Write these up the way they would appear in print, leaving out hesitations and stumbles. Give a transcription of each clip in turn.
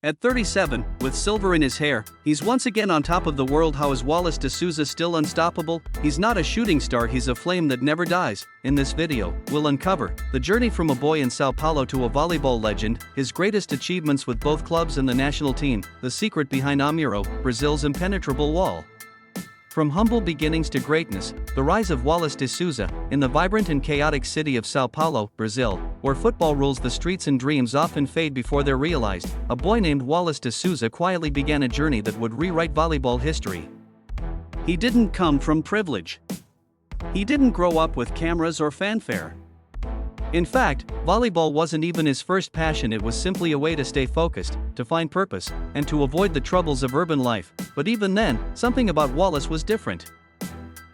At 37, with silver in his hair, he's once again on top of the world. How is Wallace de Souza still unstoppable? He's not a shooting star, he's a flame that never dies. In this video, we'll uncover the journey from a boy in São Paulo to a volleyball legend, his greatest achievements with both clubs and the national team, the secret behind Immortal, Brazil's impenetrable wall. From humble beginnings to greatness, the rise of Wallace de Souza, in the vibrant and chaotic city of São Paulo, Brazil, where football rules the streets and dreams often fade before they're realized, a boy named Wallace de Souza quietly began a journey that would rewrite volleyball history. He didn't come from privilege. He didn't grow up with cameras or fanfare. In fact, volleyball wasn't even his first passion. It was simply a way to stay focused, to find purpose, and to avoid the troubles of urban life. But even then, something about Wallace was different.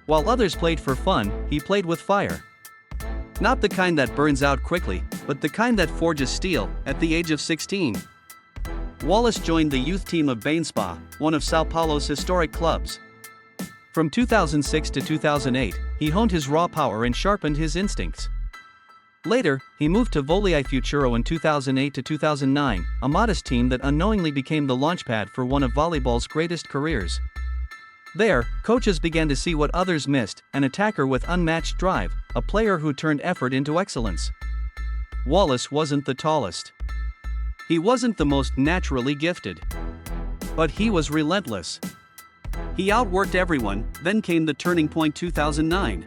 While others played for fun, he played with fire. Not the kind that burns out quickly, but the kind that forges steel. At the age of 16, Wallace joined the youth team of Spa, one of São Paulo's historic clubs. From 2006 to 2008, he honed his raw power and sharpened his instincts. Later, he moved to Volleyball in 2008 to 2009, a modest team that unknowingly became the launchpad for one of volleyball's greatest careers. There, coaches began to see what others missed, an attacker with unmatched drive, a player who turned effort into excellence. Wallace wasn't the tallest. He wasn't the most naturally gifted. But he was relentless. He outworked everyone. Then came the turning point. 2009.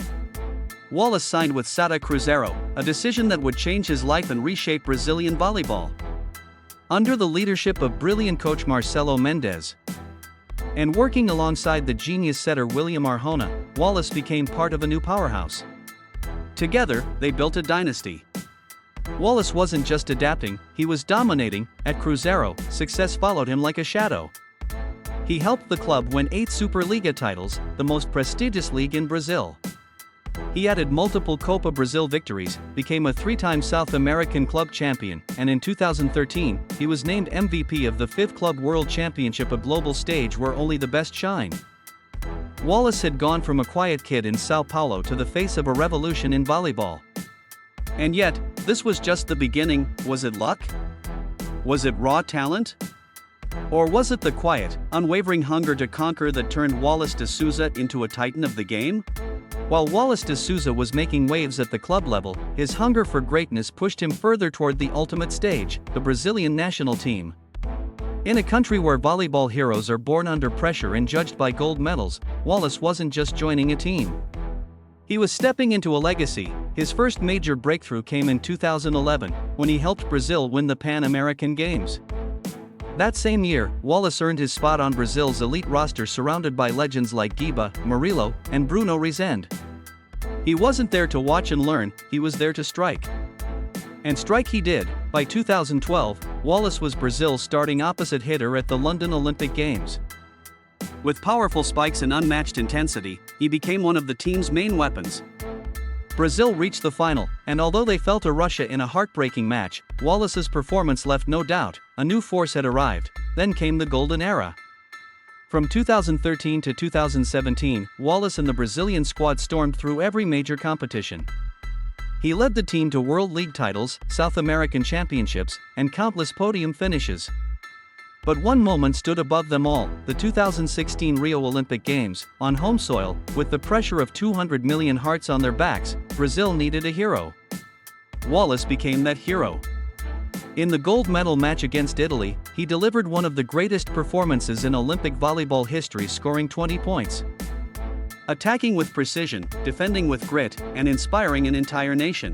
Wallace signed with Sada Cruzeiro, a decision that would change his life and reshape Brazilian volleyball. Under the leadership of brilliant coach Marcelo Mendes, and working alongside the genius setter William Arjona, Wallace became part of a new powerhouse. Together, they built a dynasty. Wallace wasn't just adapting, he was dominating. At Cruzeiro, success followed him like a shadow. He helped the club win 8 Superliga titles, the most prestigious league in Brazil. He added multiple Copa Brazil victories, became a 3-time South American club champion, and in 2013, he was named MVP of the 5th Club World Championship, a global stage where only the best shine. Wallace had gone from a quiet kid in São Paulo to the face of a revolution in volleyball. And yet, this was just the beginning. Was it luck? Was it raw talent? Or was it the quiet, unwavering hunger to conquer that turned Wallace de Souza into a titan of the game? While Wallace de Souza was making waves at the club level, his hunger for greatness pushed him further toward the ultimate stage, the Brazilian national team. In a country where volleyball heroes are born under pressure and judged by gold medals, Wallace wasn't just joining a team. He was stepping into a legacy. His first major breakthrough came in 2011, when he helped Brazil win the Pan American Games. That same year, Wallace earned his spot on Brazil's elite roster, surrounded by legends like Giba, Murilo, and Bruno Rezende. He wasn't there to watch and learn, he was there to strike. And strike he did. By 2012, Wallace was Brazil's starting opposite hitter at the London Olympic Games. With powerful spikes and unmatched intensity, he became one of the team's main weapons. Brazil reached the final, and although they fell to Russia in a heartbreaking match, Wallace's performance left no doubt. A new force had arrived. Then came the golden era. From 2013 to 2017, Wallace and the Brazilian squad stormed through every major competition. He led the team to World League titles, South American championships, and countless podium finishes. But one moment stood above them all, the 2016 Rio Olympic Games. On home soil, with the pressure of 200 million hearts on their backs, Brazil needed a hero. Wallace became that hero. In the gold medal match against Italy, he delivered one of the greatest performances in Olympic volleyball history, scoring 20 points. Attacking with precision, defending with grit, and inspiring an entire nation.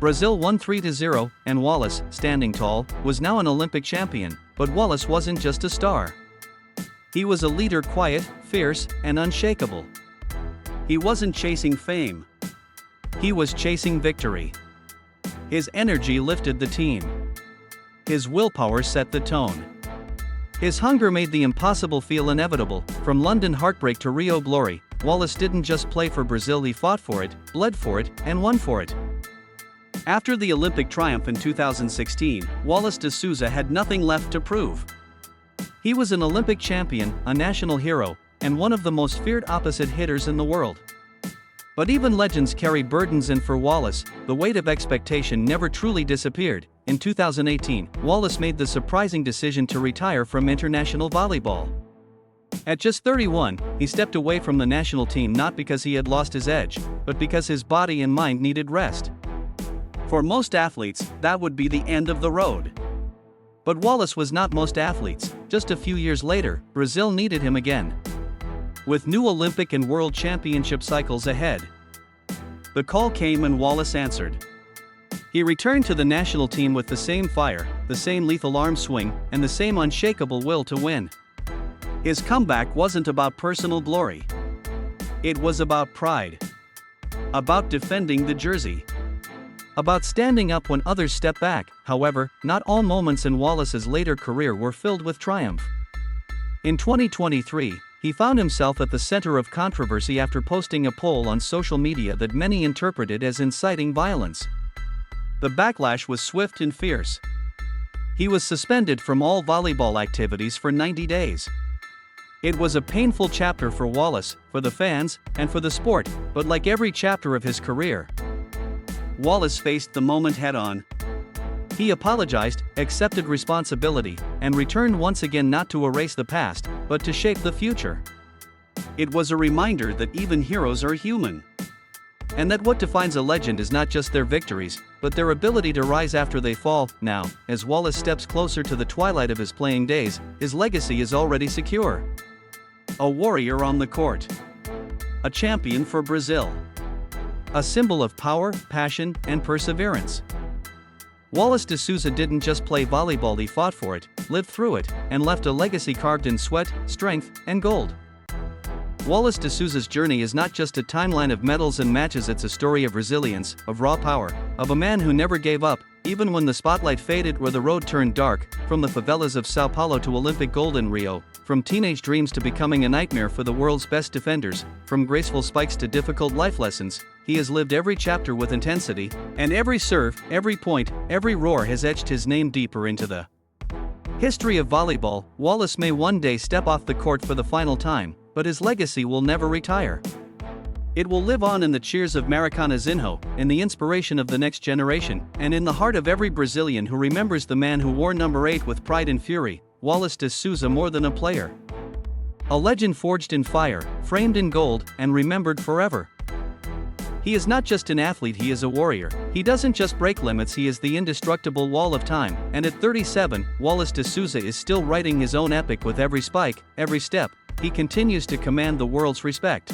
Brazil won 3-0, and Wallace, standing tall, was now an Olympic champion. But Wallace wasn't just a star. He was a leader, quiet, fierce, and unshakable. He wasn't chasing fame. He was chasing victory. His energy lifted the team. His willpower set the tone. His hunger made the impossible feel inevitable. From London heartbreak to Rio glory, Wallace didn't just play for Brazil, he fought for it, bled for it, and won for it. After the Olympic triumph in 2016, Wallace de Souza had nothing left to prove. He was an Olympic champion, a national hero, and one of the most feared opposite hitters in the world. But even legends carry burdens, and for Wallace, the weight of expectation never truly disappeared. in 2018, Wallace made the surprising decision to retire from international volleyball. At just 31, he stepped away from the national team not because he had lost his edge, but because his body and mind needed rest. For most athletes, that would be the end of the road. But Wallace was not most athletes. Just a few years later, Brazil needed him again, with new Olympic and World Championship cycles ahead. The call came and Wallace answered. He returned to the national team with the same fire, the same lethal arm swing, and the same unshakable will to win. His comeback wasn't about personal glory. It was about pride. About defending the jersey. About standing up when others step back. However, not all moments in Wallace's later career were filled with triumph. In 2023, he found himself at the center of controversy after posting a poll on social media that many interpreted as inciting violence. The backlash was swift and fierce. He was suspended from all volleyball activities for 90 days. It was a painful chapter for Wallace, for the fans, and for the sport, but like every chapter of his career, Wallace faced the moment head-on. He apologized, accepted responsibility, and returned once again not to erase the past, but to shape the future. It was a reminder that even heroes are human. And that what defines a legend is not just their victories, but their ability to rise after they fall. Now, as Wallace steps closer to the twilight of his playing days, his legacy is already secure. A warrior on the court. A champion for Brazil. A symbol of power, passion, and perseverance. Wallace de Souza didn't just play volleyball, he fought for it, lived through it, and left a legacy carved in sweat, strength, and gold. Wallace de Souza's journey is not just a timeline of medals and matches, it's a story of resilience, of raw power, of a man who never gave up, even when the spotlight faded or the road turned dark. From the favelas of São Paulo to Olympic gold in Rio, from teenage dreams to becoming a nightmare for the world's best defenders, from graceful spikes to difficult life lessons, he has lived every chapter with intensity, and every serve, every point, every roar has etched his name deeper into the history of volleyball. Wallace may one day step off the court for the final time, but his legacy will never retire. It will live on in the cheers of Maracanazinho, in the inspiration of the next generation, and in the heart of every Brazilian who remembers the man who wore number 8 with pride and fury. Wallace de Souza, more than a player. A legend forged in fire, framed in gold, and remembered forever. He is not just an athlete, he is a warrior. He doesn't just break limits, he is the indestructible wall of time. And at 37, Wallace de Souza is still writing his own epic with every spike, every step. He continues to command the world's respect.